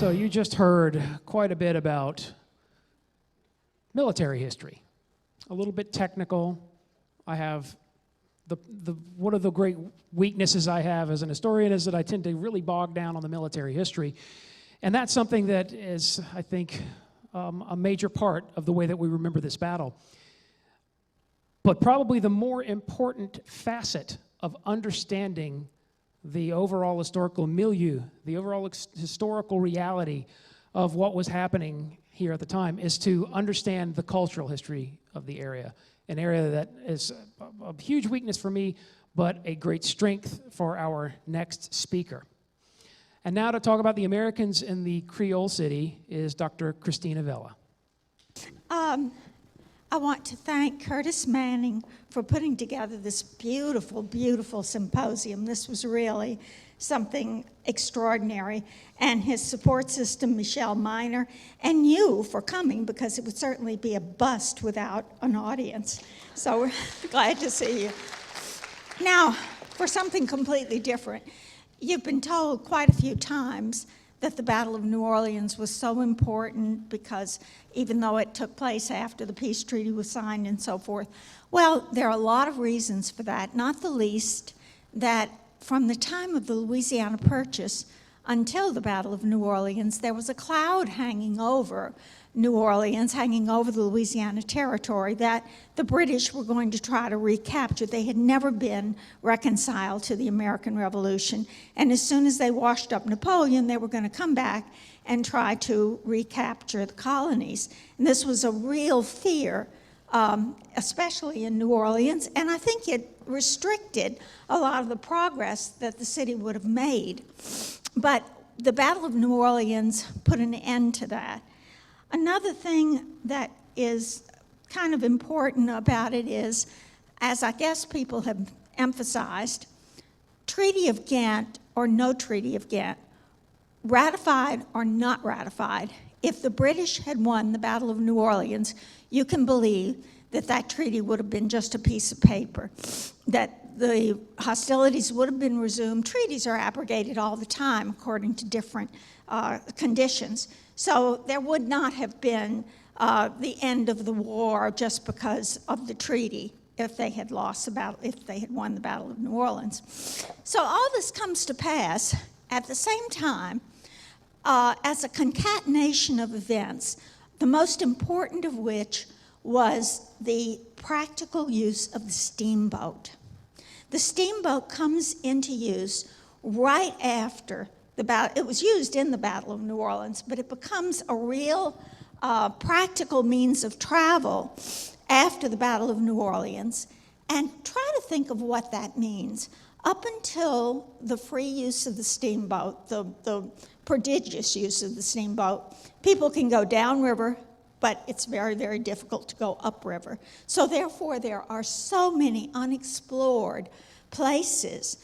So you just heard quite a bit about military history, a little bit technical. I have one of the great weaknesses I have as an historian is that I tend to really bog down on the military history. And that's something that is, I think, a major part of the way that we remember this battle. But probably the more important facet of understanding the overall historical milieu, the overall historical reality of what was happening here at the time, is to understand the cultural history of the area, an area that is a huge weakness for me, but a great strength for our next speaker. And now to talk about the Americans in the Creole city is Dr. Christina Vella. I want to thank Curtis Manning for putting together this beautiful, beautiful symposium. This was really something extraordinary. And his support system, Michelle Miner, and you for coming, because it would certainly be a bust without an audience. So we're glad to see you. Now, for something completely different. You've been told quite a few times that the Battle of New Orleans was so important because even though it took place after the peace treaty was signed and so forth, well, there are a lot of reasons for that, not the least that from the time of the Louisiana Purchase until the Battle of New Orleans, there was a cloud hanging over New Orleans, hanging over the Louisiana Territory that the British were going to try to recapture. They had never been reconciled to the American Revolution. And as soon as they washed up Napoleon, they were going to come back and try to recapture the colonies. And this was a real fear, especially in New Orleans. And I think it restricted a lot of the progress that the city would have made. But the Battle of New Orleans put an end to that. Another thing that is kind of important about it is, as I guess people have emphasized, Treaty of Ghent or no Treaty of Ghent, ratified or not ratified, if the British had won the Battle of New Orleans, you can believe that that treaty would have been just a piece of paper, that the hostilities would have been resumed. Treaties are abrogated all the time according to different conditions. So there would not have been the end of the war just because of the treaty if they had lost the battle, if they had won the Battle of New Orleans. So all this comes to pass at the same time as a concatenation of events, the most important of which was the practical use of the steamboat. The steamboat comes into use right after the battle. It was used in the Battle of New Orleans, but it becomes a real practical means of travel after the Battle of New Orleans. And try to think of what that means. Up until the free use of the steamboat, the prodigious use of the steamboat, people can go downriver, but it's very, very difficult to go upriver. So therefore, there are so many unexplored places.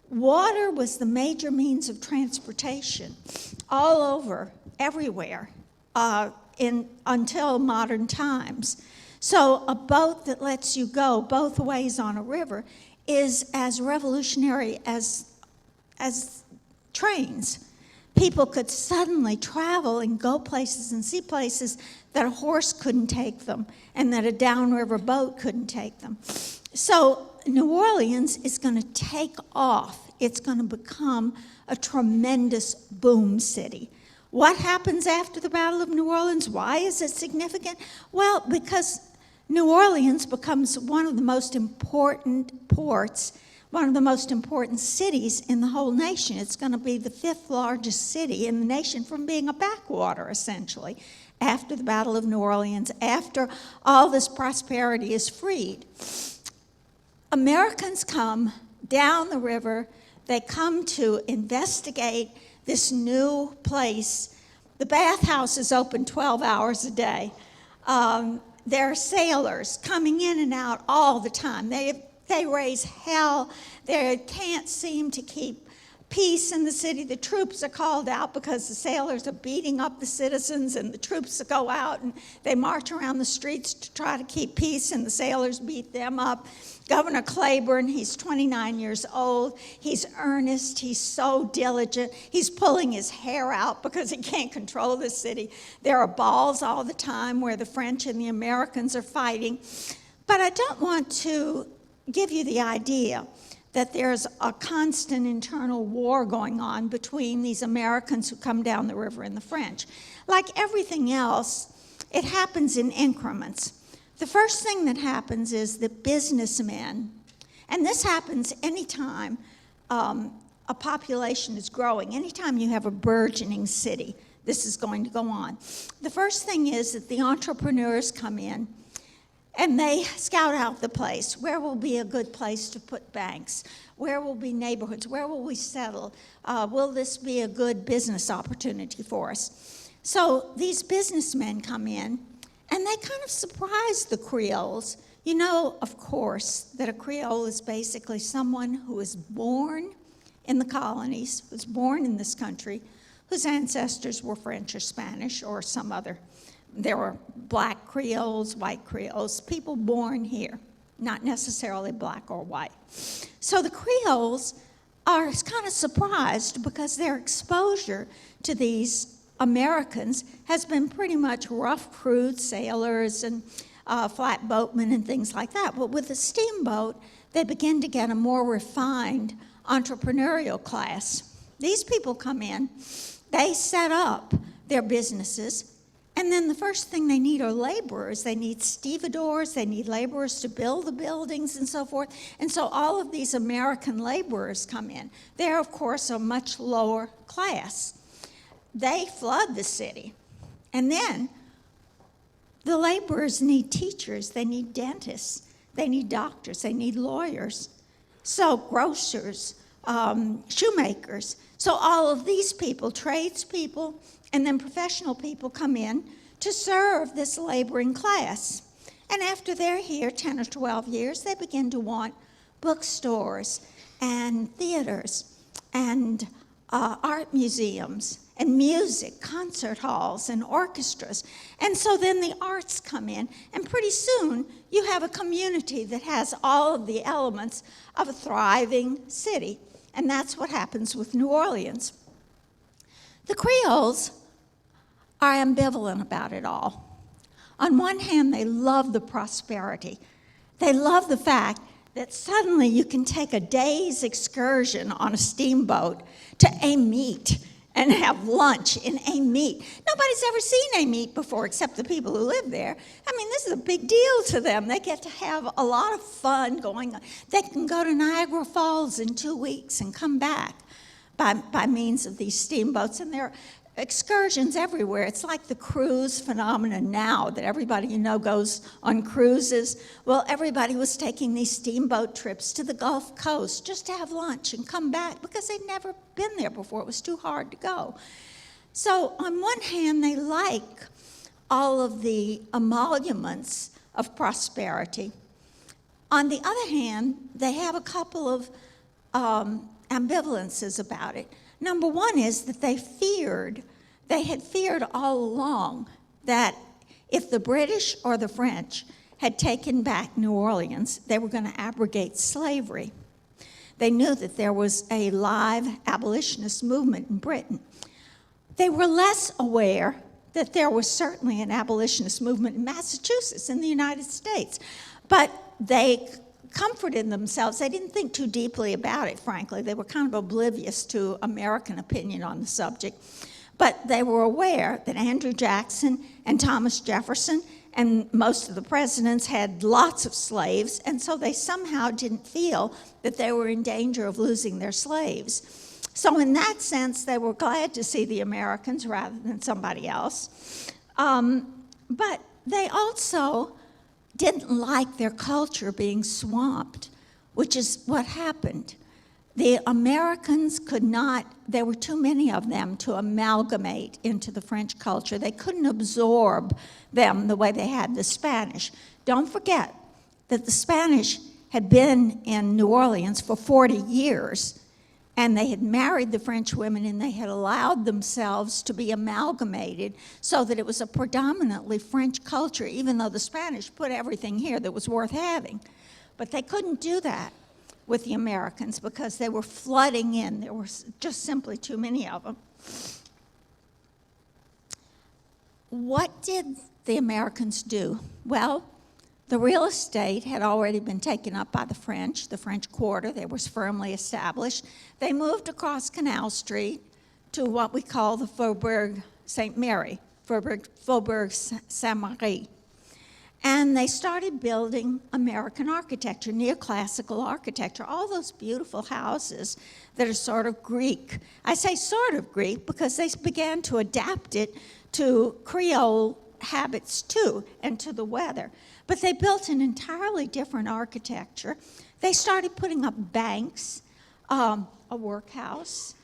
Water was the major means of transportation all over, everywhere, until modern times. So a boat that lets you go both ways on a river is as revolutionary as trains. People could suddenly travel and go places and see places that a horse couldn't take them and that a downriver boat couldn't take them. So New Orleans is going to take off. It's going to become a tremendous boom city. What happens after the Battle of New Orleans? Why is it significant? Well, because New Orleans becomes one of the most important ports, one of the most important cities in the whole nation. It's going to be the 5th largest city in the nation from being a backwater, essentially, after the Battle of New Orleans, after all this prosperity is freed. Americans come down the river. They come to investigate this new place. The Bathhouse is open 12 hours a day. There are sailors coming in and out all the time. They raise hell. They can't seem to keep peace in the city. The troops are called out because the sailors are beating up the citizens, and the troops go out and they march around the streets to try to keep peace, and the sailors beat them up. Governor Claiborne, he's 29 years old. He's earnest. He's so diligent. He's pulling his hair out because he can't control the city. There are balls all the time where the French and the Americans are fighting. But I don't want to give you the idea that there's a constant internal war going on between these Americans who come down the river and the French. Like everything else, it happens in increments. The first thing that happens is that businessmen, and this happens anytime a population is growing, anytime you have a burgeoning city, this is going to go on. The first thing is that the entrepreneurs come in and they scout out the place. Where will be a good place to put banks? Where will be neighborhoods? Where will we settle? Will this be a good business opportunity for us? So these businessmen come in, and they kind of surprise the Creoles. You know, of course, that a Creole is basically someone who was born in the colonies, was born in this country, whose ancestors were French or Spanish or some other. There were black Creoles, white Creoles, people born here, not necessarily black or white. So the Creoles are kind of surprised because their exposure to these Americans has been pretty much rough crewed sailors and flatboatmen and things like that. But with the steamboat, they begin to get a more refined entrepreneurial class. These people come in, they set up their businesses, and then the first thing they need are laborers. They need stevedores, they need laborers to build the buildings and so forth. And so all of these American laborers come in. They're, of course, a much lower class. They flood the city. And then the laborers need teachers, they need dentists, they need doctors, they need lawyers. So grocers, shoemakers. So all of these people, tradespeople, and then professional people come in to serve this laboring class. And after they're here 10 or 12 years, they begin to want bookstores and theaters and art museums and music, concert halls and orchestras. And so then the arts come in, and pretty soon you have a community that has all of the elements of a thriving city. And that's what happens with New Orleans. The Creoles are ambivalent about it all. On one hand, they love the prosperity. They love the fact that suddenly you can take a day's excursion on a steamboat to Amite and have lunch in Amite. Nobody's ever seen Amite before except the people who live there. I mean, this is a big deal to them. They get to have a lot of fun going on. They can go to Niagara Falls in 2 weeks and come back by means of these steamboats. And there are excursions everywhere. It's like the cruise phenomenon now that everybody you know goes on cruises. Well, everybody was taking these steamboat trips to the Gulf Coast just to have lunch and come back because they'd never been there before. It was too hard to go. So on one hand, they like all of the emoluments of prosperity. On the other hand, they have a couple of ambivalences about it. Number one is that they had feared all along that if the British or the French had taken back New Orleans, they were going to abrogate slavery. They knew that there was a live abolitionist movement in Britain. They were less aware that there was certainly an abolitionist movement in Massachusetts, in the United States. But they comforted themselves. They didn't think too deeply about it, frankly. They were kind of oblivious to American opinion on the subject. But they were aware that Andrew Jackson and Thomas Jefferson and most of the presidents had lots of slaves, and so they somehow didn't feel that they were in danger of losing their slaves. So in that sense, they were glad to see the Americans rather than somebody else. But they also didn't like their culture being swamped, which is what happened. The Americans could not, there were too many of them to amalgamate into the French culture. They couldn't absorb them the way they had the Spanish. Don't forget that the Spanish had been in New Orleans for 40 years, and they had married the French women, and they had allowed themselves to be amalgamated so that it was a predominantly French culture, even though the Spanish put everything here that was worth having. But they couldn't do that with the Americans because they were flooding in. There were just simply too many of them. What did the Americans do? Well, the real estate had already been taken up by the French Quarter. They were firmly established. They moved across Canal Street to what we call the Faubourg Saint-Mary, Faubourg Saint-Marie. And they started building American architecture, neoclassical architecture, all those beautiful houses that are sort of Greek. I say sort of Greek because they began to adapt it to Creole habits too, and to the weather. But they built an entirely different architecture. They started putting up banks, a workhouse,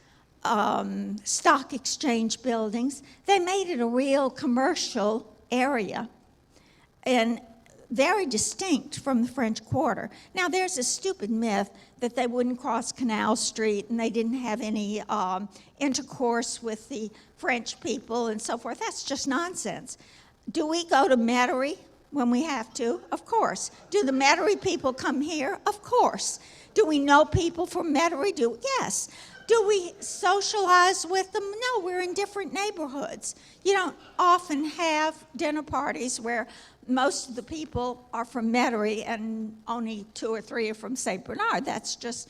stock exchange buildings. They made it a real commercial area and very distinct from the French Quarter. Now, there's a stupid myth that they wouldn't cross Canal Street and they didn't have any intercourse with the French people and so forth. That's just nonsense. Do we go to Metairie when we have to? Of course. Do the Metairie people come here? Of course. Do we know people from Metairie? Yes. Do we socialize with them? No, we're in different neighborhoods. You don't often have dinner parties where most of the people are from Metairie and only 2 or 3 are from St. Bernard. That's just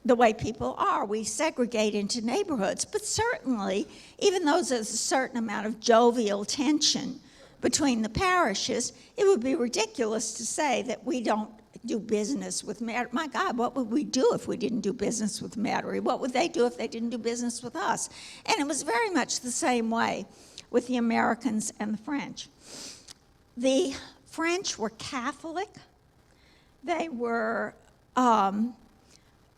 the way people are. We segregate into neighborhoods. But certainly, even though there's a certain amount of jovial tension between the parishes, it would be ridiculous to say that we don't do business with Metairie. My God, what would we do if we didn't do business with Metairie? What would they do if they didn't do business with us? And it was very much the same way with the Americans and the French. The French were Catholic. They were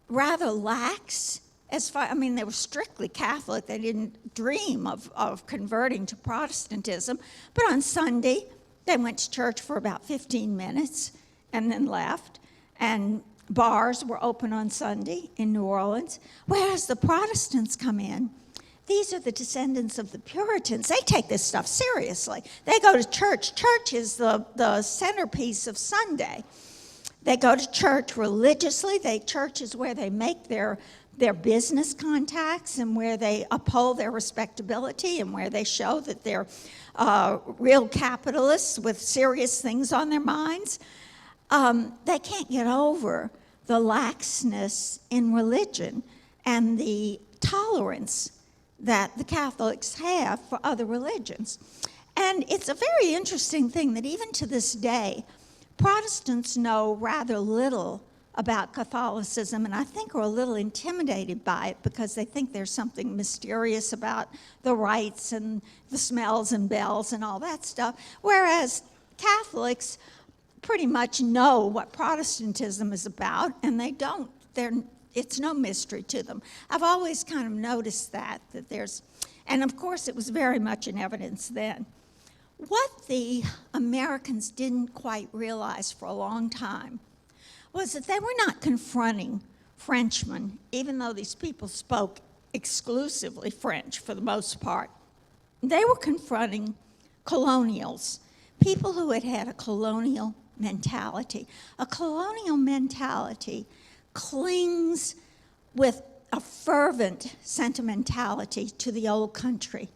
rather lax they were strictly Catholic. They didn't dream of converting to Protestantism. But on Sunday, they went to church for about 15 minutes and then left. And bars were open on Sunday in New Orleans. Whereas the Protestants come in. These are the descendants of the Puritans. They take this stuff seriously. They go to church. Church is the centerpiece of Sunday. They go to church religiously. Church is where they make their business contacts and where they uphold their respectability and where they show that they're real capitalists with serious things on their minds. They can't get over the laxness in religion and the tolerance that the Catholics have for other religions. And it's a very interesting thing that even to this day, Protestants know rather little about Catholicism, and I think are a little intimidated by it because they think there's something mysterious about the rites and the smells and bells and all that stuff, whereas Catholics pretty much know what Protestantism is about, and they don't. It's no mystery to them. I've always kind of noticed that there's, and of course it was very much in evidence then. What the Americans didn't quite realize for a long time was that they were not confronting Frenchmen, even though these people spoke exclusively French for the most part. They were confronting colonials, people who had had a colonial mentality. A colonial mentality clings with a fervent sentimentality to the old country.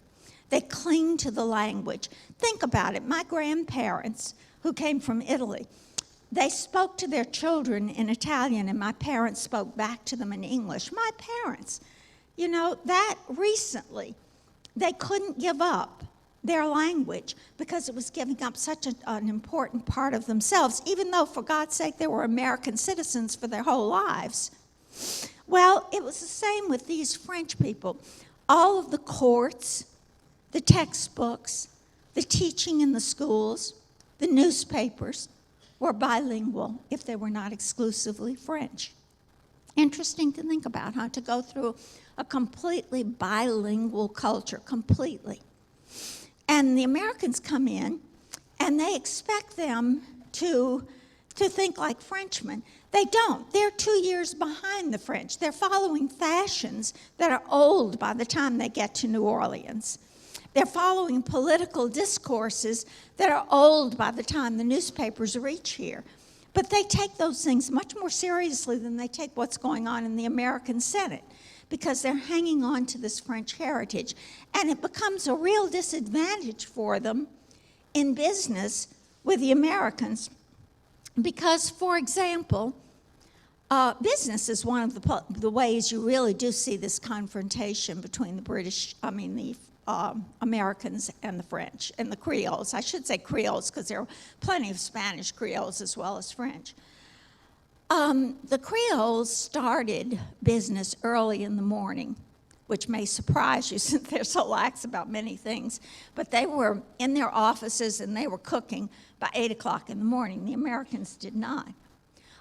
They cling to the language. Think about it. My grandparents, who came from Italy, they spoke to their children in Italian, and my parents spoke back to them in English. My parents, that recently, they couldn't give up their language because it was giving up such an important part of themselves, even though, for God's sake, they were American citizens for their whole lives. Well, it was the same with these French people. All of the courts, the textbooks, the teaching in the schools, the newspapers were bilingual if they were not exclusively French. Interesting to think about, huh? To go through a completely bilingual culture, completely. And the Americans come in, and they expect them to think like Frenchmen. They don't. They're 2 years behind the French. They're following fashions that are old by the time they get to New Orleans. They're following political discourses that are old by the time the newspapers reach here. But they take those things much more seriously than they take what's going on in the American Senate, because they're hanging on to this French heritage. And it becomes a real disadvantage for them in business with the Americans. Because, for example, business is one of the ways you really do see this confrontation between the Americans and the French, and the Creoles. I should say Creoles because there are plenty of Spanish Creoles as well as French. The Creoles started business early in the morning, which may surprise you since they're so lax about many things. But they were in their offices and they were cooking by 8 o'clock in the morning. The Americans did not.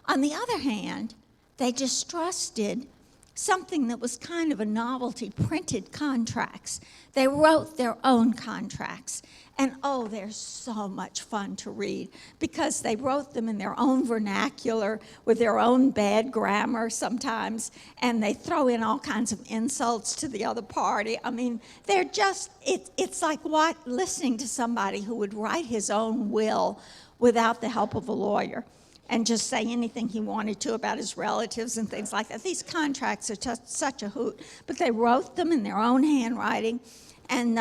On the other hand, they distrusted something that was kind of a novelty, printed contracts. They wrote their own contracts. And oh, they're so much fun to read because they wrote them in their own vernacular with their own bad grammar sometimes, and they throw in all kinds of insults to the other party. I mean, they're just, it's like listening to somebody who would write his own will without the help of a lawyer and just say anything he wanted to about his relatives and things like that. These contracts are just such a hoot, but they wrote them in their own handwriting. And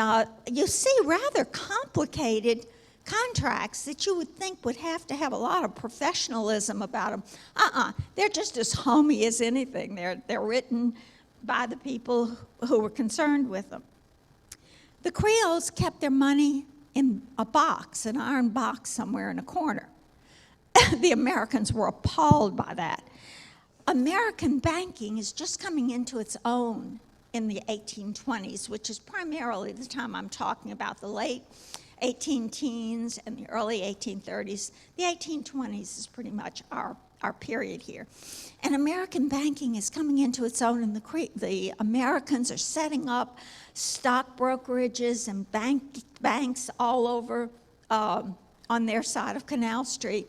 you see rather complicated contracts that you would think would have to have a lot of professionalism about them. They're just as homey as anything. They're written by the people who were concerned with them. The Creoles kept their money in a box, an iron box somewhere in a corner. The Americans were appalled by that. American banking is just coming into its own in the 1820s, which is primarily the time I'm talking about, the late 18 teens and the early 1830s. The 1820s is pretty much our period here. And American banking is coming into its own, and the Americans are setting up stock brokerages and banks all over on their side of Canal Street.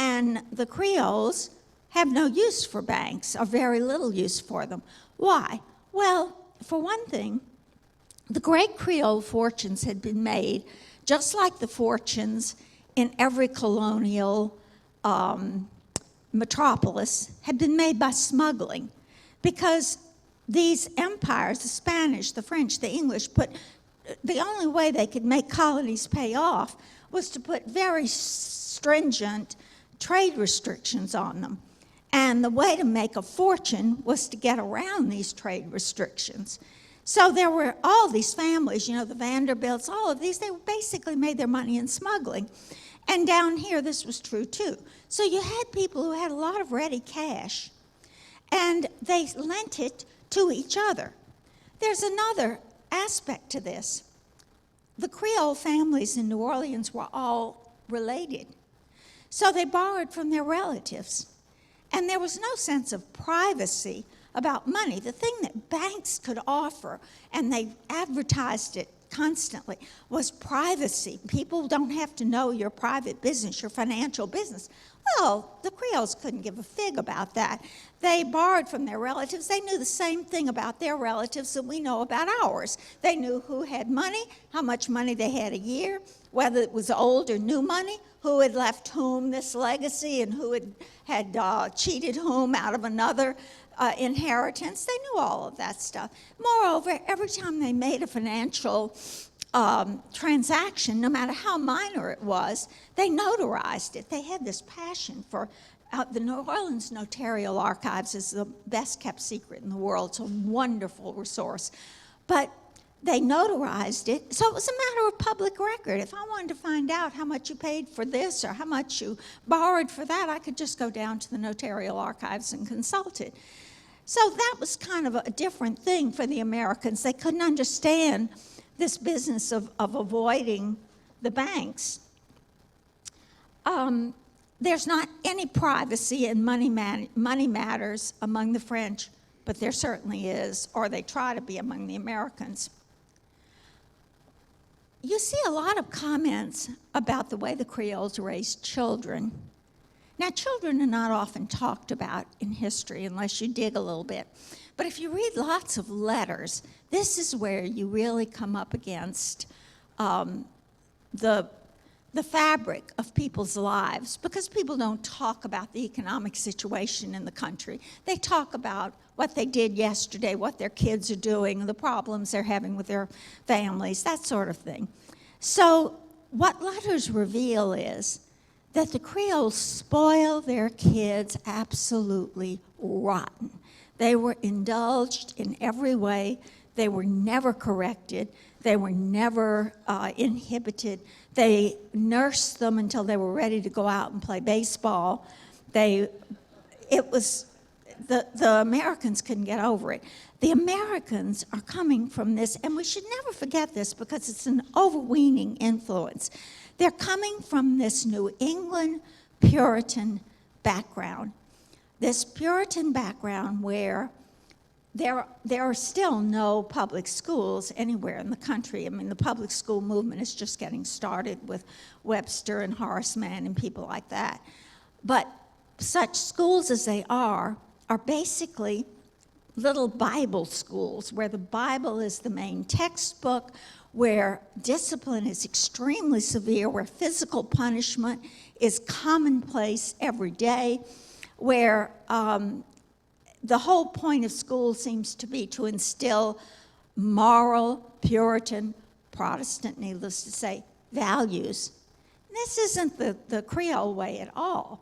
And the Creoles have no use for banks, or very little use for them. Why? Well, for one thing, the great Creole fortunes had been made, just like the fortunes in every colonial metropolis, had been made by smuggling. Because these empires, the Spanish, the French, the English, the only way they could make colonies pay off was to put very stringent trade restrictions on them. And the way to make a fortune was to get around these trade restrictions. So there were all these families, the Vanderbilts, all of these, they basically made their money in smuggling. And down here, this was true too. So you had people who had a lot of ready cash, and they lent it to each other. There's another aspect to this. The Creole families in New Orleans were all related. So they borrowed from their relatives. And there was no sense of privacy about money. The thing that banks could offer, and they advertised it constantly, was privacy. People don't have to know your private business, your financial business. Well, the Creoles couldn't give a fig about that. They borrowed from their relatives. They knew the same thing about their relatives that we know about ours. They knew who had money, how much money they had a year, whether it was old or new money, who had left whom this legacy, and who had cheated whom out of another inheritance. They knew all of that stuff. Moreover, every time they made a financial transaction, no matter how minor it was, they notarized it. They had this passion for the New Orleans Notarial Archives is the best kept secret in the world. It's a wonderful resource. But they notarized it, so it was a matter of public record. If I wanted to find out how much you paid for this or how much you borrowed for that, I could just go down to the Notarial Archives and consult it. So that was kind of a different thing for the Americans. They couldn't understand this business of avoiding the banks. There's not any privacy in money matters among the French, but there certainly is, or they try to be among the Americans. You see a lot of comments about the way the Creoles raised children. Now, children are not often talked about in history unless you dig a little bit. But if you read lots of letters, this is where you really come up against the fabric of people's lives, because people don't talk about the economic situation in the country. They talk about what they did yesterday, what their kids are doing, the problems they're having with their families, that sort of thing. So what letters reveal is that the Creoles spoil their kids absolutely rotten. They were indulged in every way. They were never corrected. They were never inhibited. They nursed them until they were ready to go out and play baseball. The Americans couldn't get over it. The Americans are coming from this, and we should never forget this because it's an overweening influence. They're coming from this New England Puritan background. This Puritan background where there are still no public schools anywhere in the country. I mean, the public school movement is just getting started with Webster and Horace Mann and people like that. But such schools as they are basically little Bible schools where the Bible is the main textbook, where discipline is extremely severe, where physical punishment is commonplace every day, where the whole point of school seems to be to instill moral, Puritan, Protestant, needless to say, values. This isn't the Creole way at all.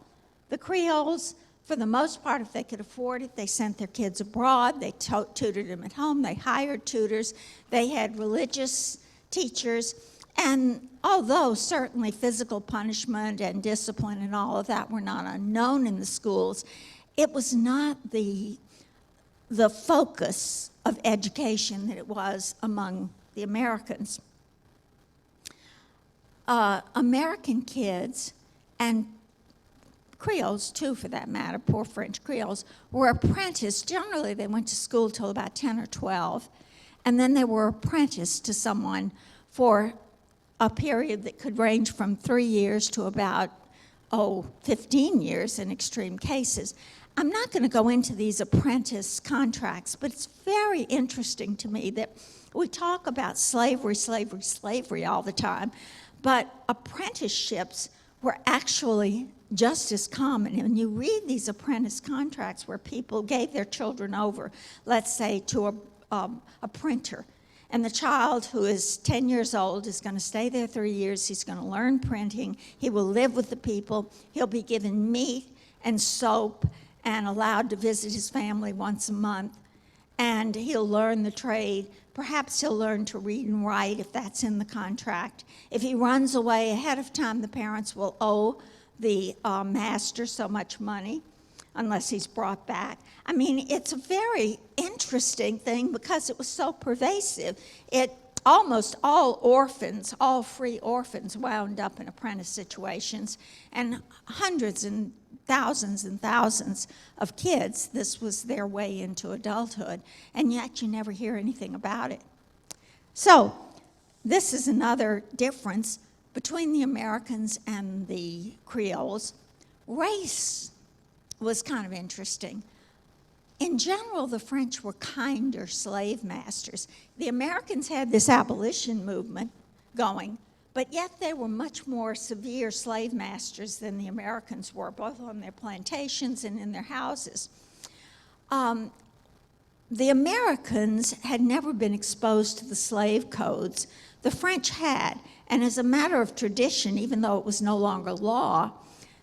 The Creoles, for the most part, if they could afford it, they sent their kids abroad, they tutored them at home, they hired tutors, they had religious teachers, and although certainly physical punishment and discipline and all of that were not unknown in the schools, it was not the focus of education that it was among the Americans. American kids, and Creoles too for that matter, poor French Creoles, were apprenticed. Generally they went to school till about 10 or 12, and then they were apprenticed to someone for a period that could range from 3 years to about 15 years in extreme cases. I'm not going to go into these apprentice contracts, but it's very interesting to me that we talk about slavery, slavery, slavery all the time, but apprenticeships were actually just as common. And you read these apprentice contracts where people gave their children over, let's say, to a printer. And the child who is 10 years old is going to stay there 3 years. He's going to learn printing. He will live with the people. He'll be given meat and soap and allowed to visit his family once a month. And he'll learn the trade. Perhaps he'll learn to read and write if that's in the contract. If he runs away ahead of time, the parents will owe the master so much money unless he's brought back. I mean, it's a very interesting thing because it was so pervasive. Almost all orphans, all free orphans, wound up in apprentice situations, and hundreds and thousands of kids, this was their way into adulthood, and yet you never hear anything about it. So this is another difference between the Americans and the Creoles. Race was kind of interesting. In general, the French were kinder slave masters. The Americans had this abolition movement going, but yet they were much more severe slave masters than the Americans were, both on their plantations and in their houses. The Americans had never been exposed to the slave codes. The French had, and as a matter of tradition, even though it was no longer law,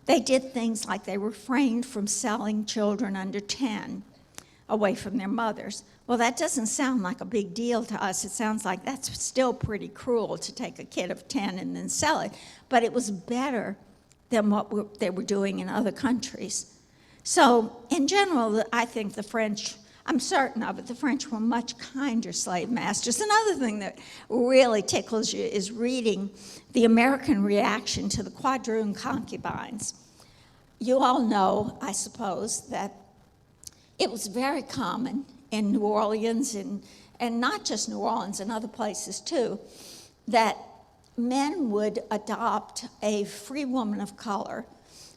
they did things like they refrained from selling children under 10 away from their mothers. Well, that doesn't sound like a big deal to us. It sounds like that's still pretty cruel to take a kid of 10 and then sell it. But it was better than what they were doing in other countries. So in general, I think the French, I'm certain of it, the French were much kinder slave masters. Another thing that really tickles you is reading the American reaction to the quadroon concubines. You all know, I suppose, that it was very common in New Orleans, and not just New Orleans, and other places too, that men would adopt a free woman of color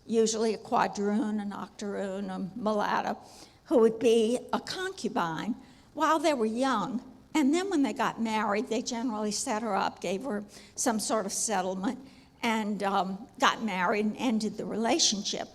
usually a quadroon, an octoroon, a mulatto, who would be a concubine while they were young. And then when they got married, they generally set her up, gave her some sort of settlement, and got married and ended the relationship.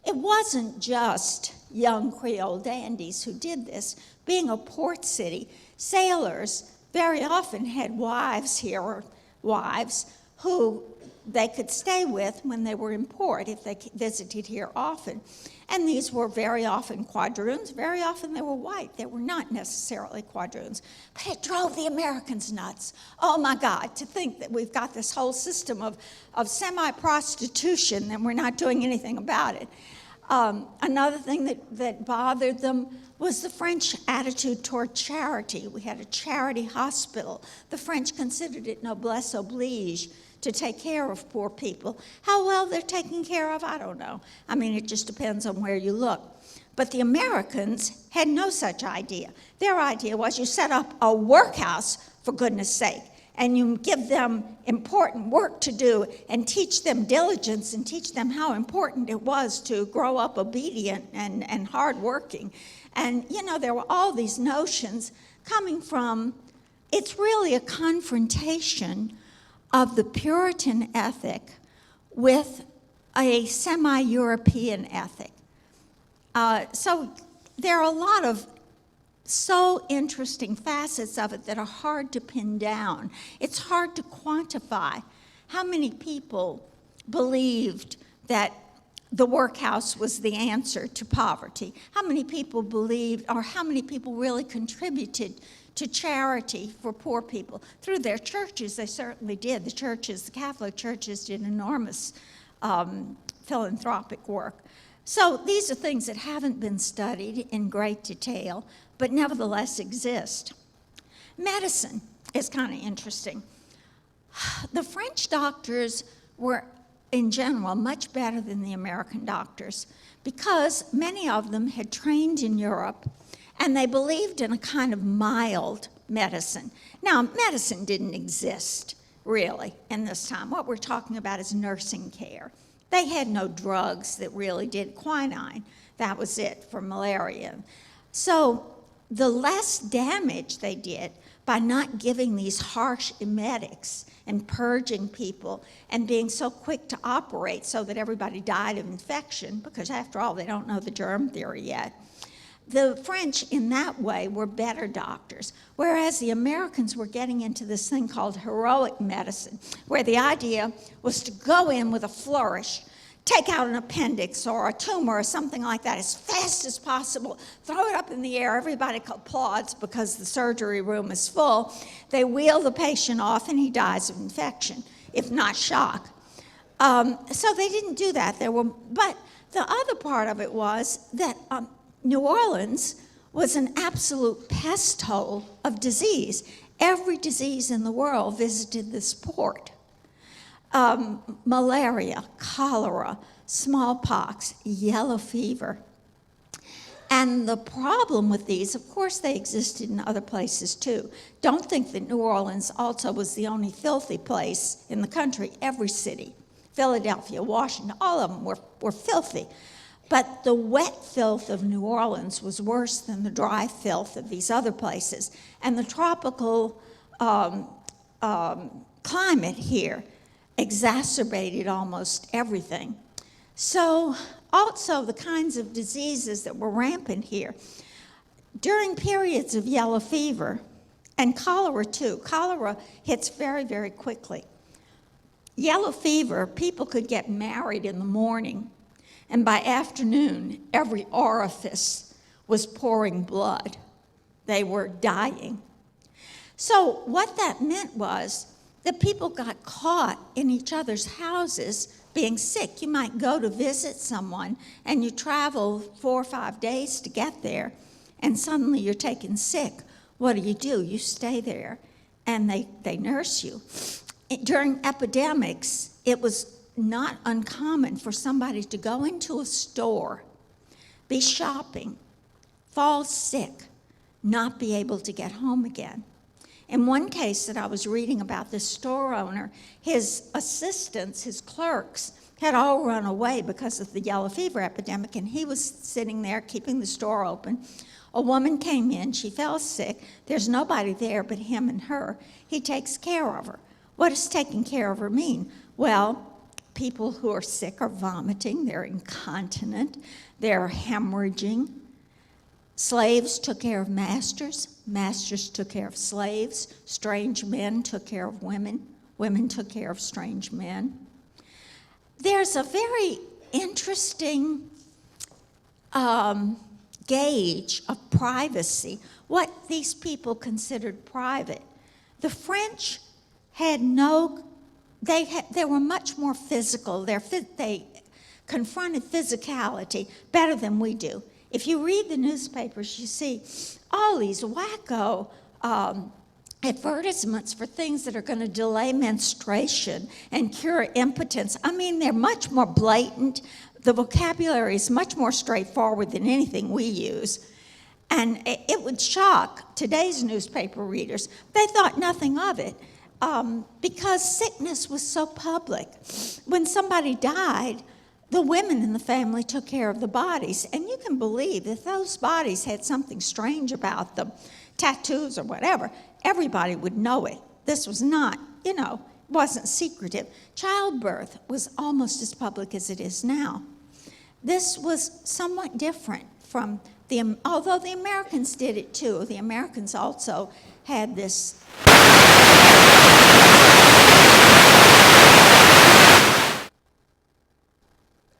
It wasn't just young Creole dandies who did this. Being a port city, sailors very often had wives here, or wives who they could stay with when they were in port if they visited here often. And these were very often quadroons. Very often they were white. They were not necessarily quadroons. But it drove the Americans nuts. Oh my God, to think that we've got this whole system of semi-prostitution and we're not doing anything about it. Another thing that bothered them was the French attitude toward charity. We had a charity hospital. The French considered it noblesse oblige to take care of poor people. How well they're taken care of, I don't know. I mean, it just depends on where you look. But the Americans had no such idea. Their idea was you set up a workhouse, for goodness sake, and you give them important work to do and teach them diligence and teach them how important it was to grow up obedient and hardworking. And, you know, there were all these notions coming from, it's really a confrontation of the Puritan ethic with a semi-European ethic. So there are a lot of so interesting facets of it that are hard to pin down. It's hard to quantify how many people believed that the workhouse was the answer to poverty. How many people believed, or how many people really contributed to charity for poor people. Through their churches, they certainly did. The churches, the Catholic churches, did enormous philanthropic work. So these are things that haven't been studied in great detail, but nevertheless exist. Medicine is kind of interesting. The French doctors were, in general, much better than the American doctors because many of them had trained in Europe and they believed in a kind of mild medicine. Now, medicine didn't exist, really, in this time. What we're talking about is nursing care. They had no drugs that really did quinine. That was it for malaria. So the less damage they did by not giving these harsh emetics and purging people and being so quick to operate so that everybody died of infection, because after all, they don't know the germ theory yet. The French, in that way, were better doctors, whereas the Americans were getting into this thing called heroic medicine, where the idea was to go in with a flourish, take out an appendix or a tumor or something like that as fast as possible, throw it up in the air, everybody applauds because the surgery room is full. They wheel the patient off and he dies of infection, if not shock. So they didn't do that. But the other part of it was that New Orleans was an absolute pest hole of disease. Every disease in the world visited this port. Malaria, cholera, smallpox, yellow fever. And the problem with these, of course, they existed in other places too. Don't think that New Orleans also was the only filthy place in the country. Every city, Philadelphia, Washington, all of them were filthy. But the wet filth of New Orleans was worse than the dry filth of these other places. And the tropical climate here exacerbated almost everything. So also the kinds of diseases that were rampant here. During periods of yellow fever, and cholera too, cholera hits very, very quickly. Yellow fever, people could get married in the morning, and by afternoon, every orifice was pouring blood. They were dying. So what that meant was that people got caught in each other's houses being sick. You might go to visit someone, and you travel 4 or 5 days to get there, and suddenly you're taken sick. What do? You stay there, and they nurse you. During epidemics, it was not uncommon for somebody to go into a store, be shopping, fall sick, not be able to get home again. In one case that I was reading about, this store owner, his assistants, his clerks, had all run away because of the yellow fever epidemic, and he was sitting there keeping the store open. A woman came in, she fell sick. There's nobody there but him and her. He takes care of her. What does taking care of her mean? Well, people who are sick are vomiting, they're incontinent, they're hemorrhaging. Slaves took care of masters, masters took care of slaves, strange men took care of women, women took care of strange men. There's a very interesting gauge of privacy, what these people considered private. The French had they were much more physical. They confronted physicality better than we do. If you read the newspapers, you see all these wacko advertisements for things that are going to delay menstruation and cure impotence. I mean, they're much more blatant. The vocabulary is much more straightforward than anything we use. And it would shock today's newspaper readers. They thought nothing of it because sickness was so public. When somebody died, the women in the family took care of the bodies. And you can believe that those bodies had something strange about them, tattoos or whatever, everybody would know it. This was not, wasn't secretive. Childbirth was almost as public as it is now. This was somewhat different from although the Americans did it too. The Americans also had this.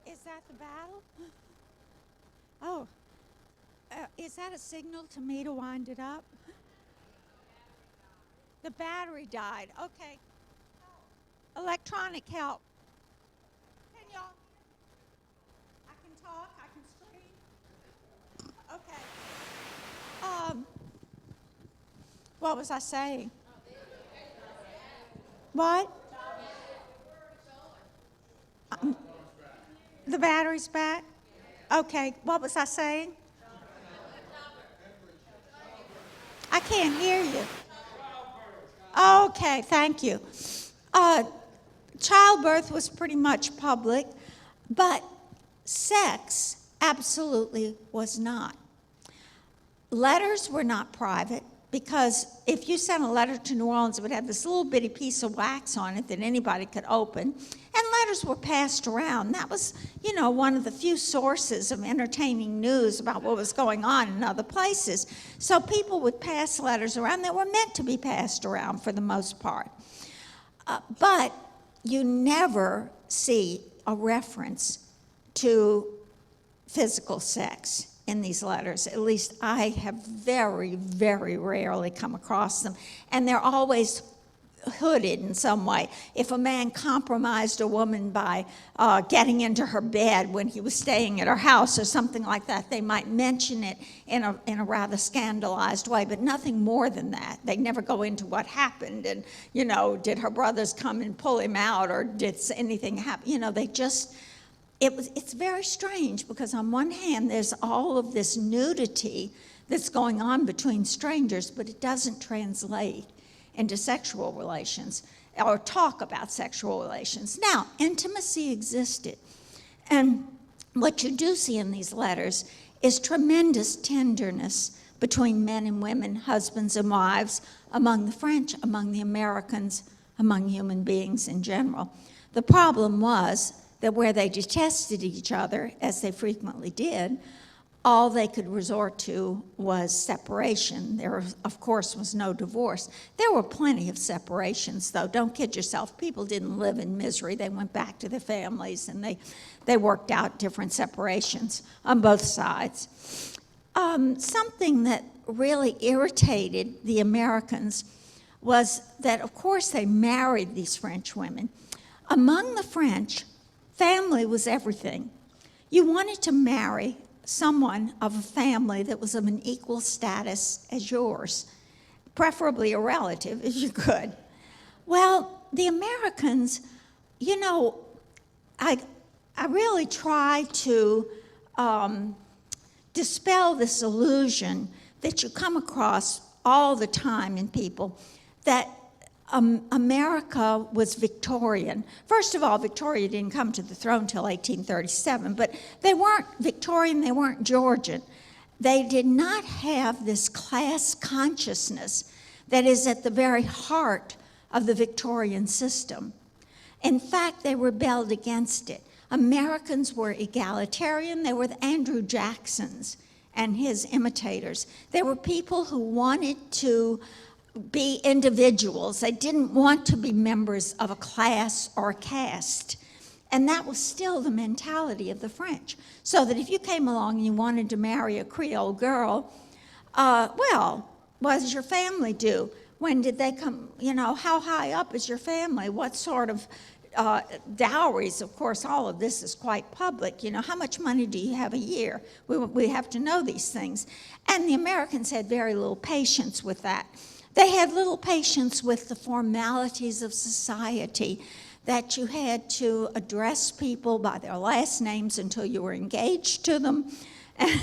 Is that the battle? Oh, is that a signal to me to wind it up? The battery died. Okay. Electronic help. Can y'all? I can talk. I can scream. Okay. What was I saying? What? The battery's back? Okay. What was I saying? I can't hear you. Okay, thank you. Childbirth was pretty much public, but sex absolutely was not. Letters were not private because if you sent a letter to New Orleans, it would have this little bitty piece of wax on it that anybody could open, and letters were passed around. That was, one of the few sources of entertaining news about what was going on in other places. So people would pass letters around that were meant to be passed around for the most part. But you never see a reference to physical sex in these letters. At least I have very, very rarely come across them. And they're always hooded in some way. If a man compromised a woman by getting into her bed when he was staying at her house or something like that, they might mention it in a rather scandalized way, but nothing more than that. They never go into what happened and, did her brothers come and pull him out or did anything happen? They just... It's very strange because on one hand, there's all of this nudity that's going on between strangers, but it doesn't translate into sexual relations or talk about sexual relations. Now, intimacy existed. And what you do see in these letters is tremendous tenderness between men and women, husbands and wives, among the French, among the Americans, among human beings in general. The problem was that where they detested each other, as they frequently did, all they could resort to was separation. There, of course, was no divorce. There were plenty of separations, though. Don't kid yourself. People didn't live in misery. They went back to their families, and they worked out different separations on both sides. Something that really irritated the Americans was that, of course, they married these French women. Among the French, family was everything. You wanted to marry someone of a family that was of an equal status as yours, preferably a relative if you could. Well, the Americans, I really try to dispel this illusion that you come across all the time in people that America was Victorian. First of all, Victoria didn't come to the throne until 1837, but they weren't Victorian, they weren't Georgian. They did not have this class consciousness that is at the very heart of the Victorian system. In fact, they rebelled against it. Americans were egalitarian. They were the Andrew Jacksons and his imitators. They were people who wanted to be individuals. They didn't want to be members of a class or a caste. And that was still the mentality of the French. So that if you came along and you wanted to marry a Creole girl, well, what does your family do? When did they come? You know, how high up is your family? What sort of dowries? Of course, all of this is quite public. You know, how much money do you have a year? We have to know these things. And the Americans had very little patience with that. They had little patience with the formalities of society, that you had to address people by their last names until you were engaged to them. And,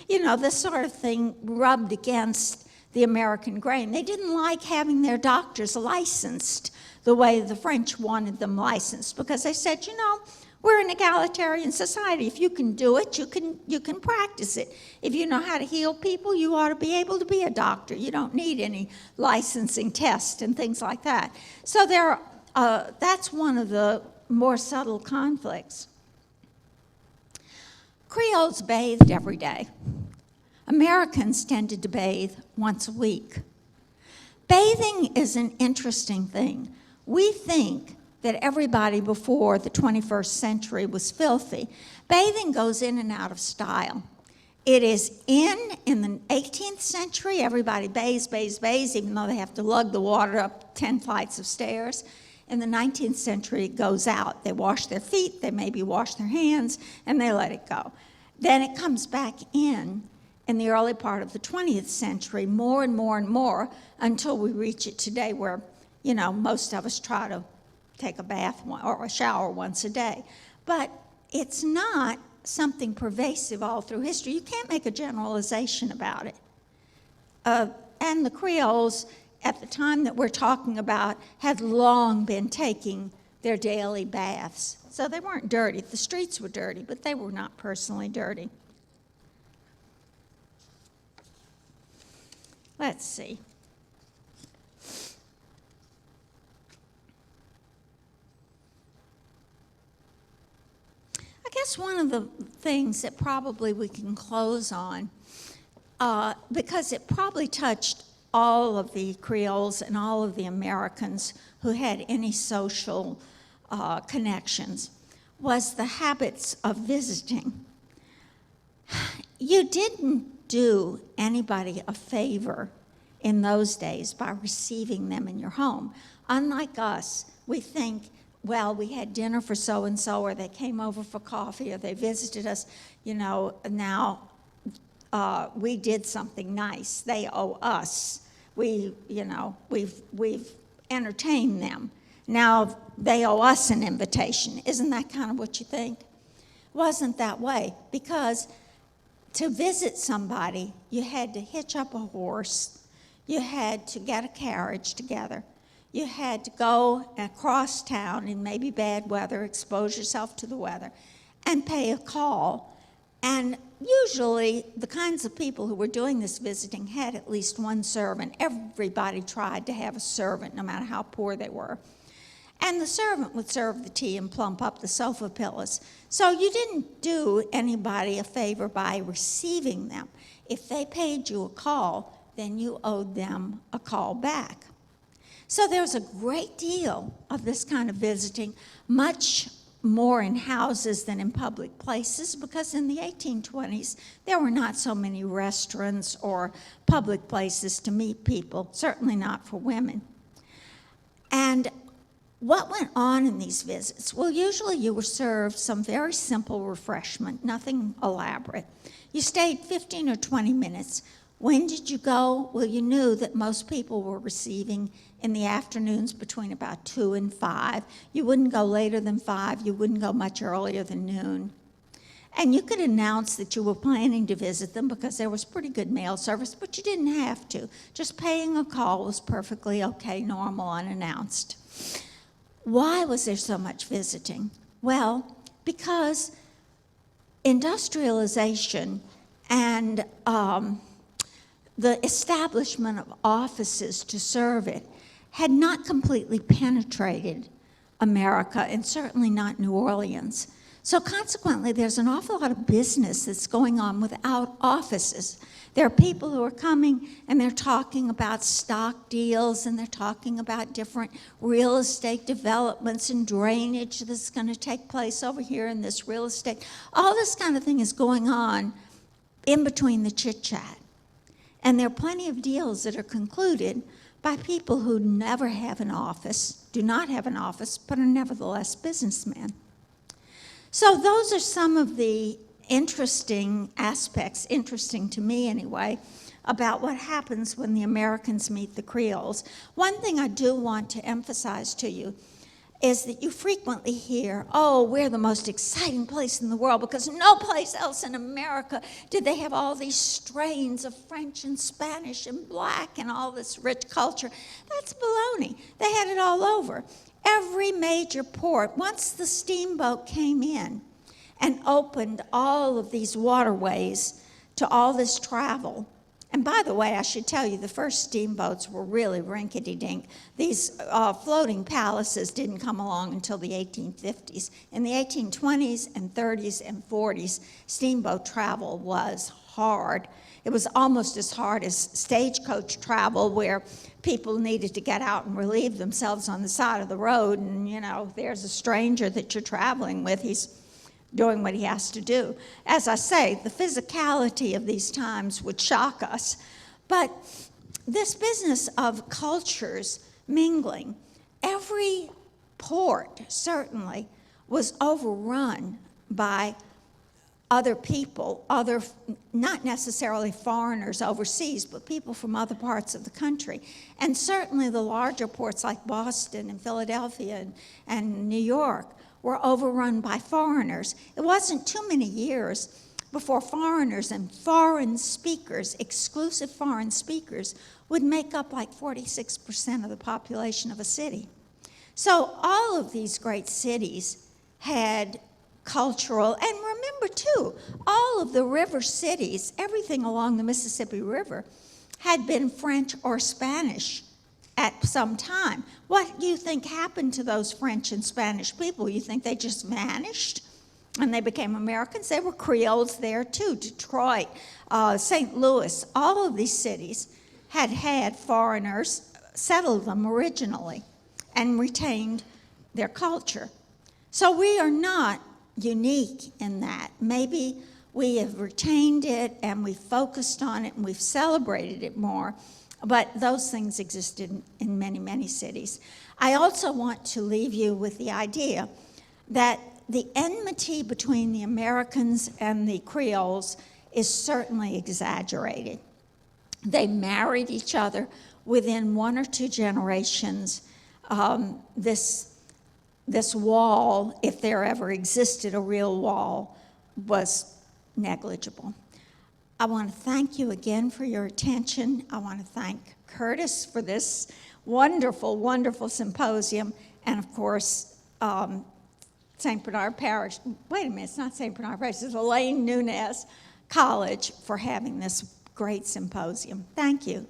you know, this sort of thing rubbed against the American grain. They didn't like having their doctors licensed the way the French wanted them licensed, because they said, you know, we're an egalitarian society. If you can do it, you can practice it. If you know how to heal people, you ought to be able to be a doctor. You don't need any licensing tests and things like that. So that's one of the more subtle conflicts. Creoles bathed every day. Americans tended to bathe once a week. Bathing is an interesting thing. We think that everybody before the 21st century was filthy. Bathing goes in and out of style. It is in the 18th century, everybody bathes, even though they have to lug the water up 10 flights of stairs. In the 19th century, it goes out. They wash their feet, they maybe wash their hands, and they let it go. Then it comes back in the early part of the 20th century, more and more and more, until we reach it today where, you know, most of us try to take a bath or a shower once a day. But it's not something pervasive all through history. You can't make a generalization about it. And the Creoles, at the time that we're talking about, had long been taking their daily baths. So they weren't dirty. The streets were dirty, but they were not personally dirty. Let's see. I guess one of the things that probably we can close on, because it probably touched all of the Creoles and all of the Americans who had any social connections, was the habits of visiting. You didn't do anybody a favor in those days by receiving them in your home. Unlike us, we think, well, we had dinner for so-and-so, or they came over for coffee, or they visited us, you know, now we did something nice. They owe us. We've entertained them. Now they owe us an invitation. Isn't that kind of what you think? It wasn't that way, because to visit somebody, you had to hitch up a horse, you had to get a carriage together, you had to go across town in maybe bad weather, expose yourself to the weather, and pay a call. And usually, the kinds of people who were doing this visiting had at least one servant. Everybody tried to have a servant, no matter how poor they were. And the servant would serve the tea and plump up the sofa pillows. So you didn't do anybody a favor by receiving them. If they paid you a call, then you owed them a call back. So there's a great deal of this kind of visiting, much more in houses than in public places, because in the 1820s, there were not so many restaurants or public places to meet people, certainly not for women. And what went on in these visits? Well, usually you were served some very simple refreshment, nothing elaborate. You stayed 15 or 20 minutes. When did you go? Well, you knew that most people were receiving in the afternoons between about 2 and 5. You wouldn't go later than 5. You wouldn't go much earlier than noon. And you could announce that you were planning to visit them because there was pretty good mail service, but you didn't have to. Just paying a call was perfectly okay, normal, unannounced. Why was there so much visiting? Well, because industrialization and the establishment of offices to serve it had not completely penetrated America, and certainly not New Orleans. So consequently, there's an awful lot of business that's going on without offices. There are people who are coming and they're talking about stock deals, and they're talking about different real estate developments and drainage that's going to take place over here in this real estate. All this kind of thing is going on in between the chit-chat. And there are plenty of deals that are concluded by people who never have an office, do not have an office, but are nevertheless businessmen. So those are some of the interesting aspects, interesting to me anyway, about what happens when the Americans meet the Creoles. One thing I do want to emphasize to you is that you frequently hear, oh, we're the most exciting place in the world because no place else in America did they have all these strains of French and Spanish and black and all this rich culture. That's baloney. They had it all over. Every major port, once the steamboat came in and opened all of these waterways to all this travel. And by the way, I should tell you, the first steamboats were really rinkety-dink. These floating palaces didn't come along until the 1850s. In the 1820s and 30s and 40s, steamboat travel was hard. It was almost as hard as stagecoach travel, where people needed to get out and relieve themselves on the side of the road. And, you know, there's a stranger that you're traveling with. He's doing what he has to do. As I say, the physicality of these times would shock us. But this business of cultures mingling, every port certainly was overrun by other people, not necessarily foreigners overseas, but people from other parts of the country. And certainly the larger ports like Boston and Philadelphia and New York were overrun by foreigners. It wasn't too many years before foreigners and foreign speakers, exclusive foreign speakers, would make up like 46% of the population of a city. So all of these great cities had cultural, and remember too, all of the river cities, everything along the Mississippi River, had been French or Spanish at some time. What do you think happened to those French and Spanish people? You think they just vanished and they became Americans? There were Creoles there too. Detroit, St. Louis, all of these cities had foreigners settle them originally and retained their culture. So we are not unique in that. Maybe we have retained it and we've focused on it and we've celebrated it more, but those things existed in many, many cities. I also want to leave you with the idea that the enmity between the Americans and the Creoles is certainly exaggerated. They married each other within 1 or 2 generations. This wall, if there ever existed a real wall, was negligible. I want to thank you again for your attention. I want to thank Curtis for this wonderful, wonderful symposium. And of course, St. Bernard Parish, wait a minute, it's not St. Bernard Parish, it's Elaine Nunez College for having this great symposium. Thank you.